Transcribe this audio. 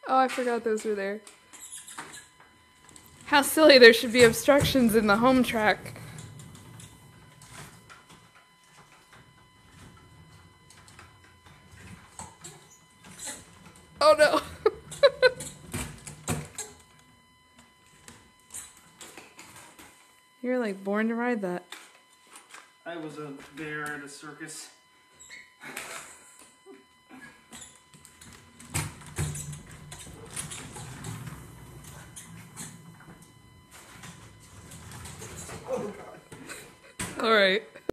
Oh, I forgot those were there. How silly there should be obstructions in the home track. Oh no. You're like born to ride that. I was a bear at a circus. Oh God. All right.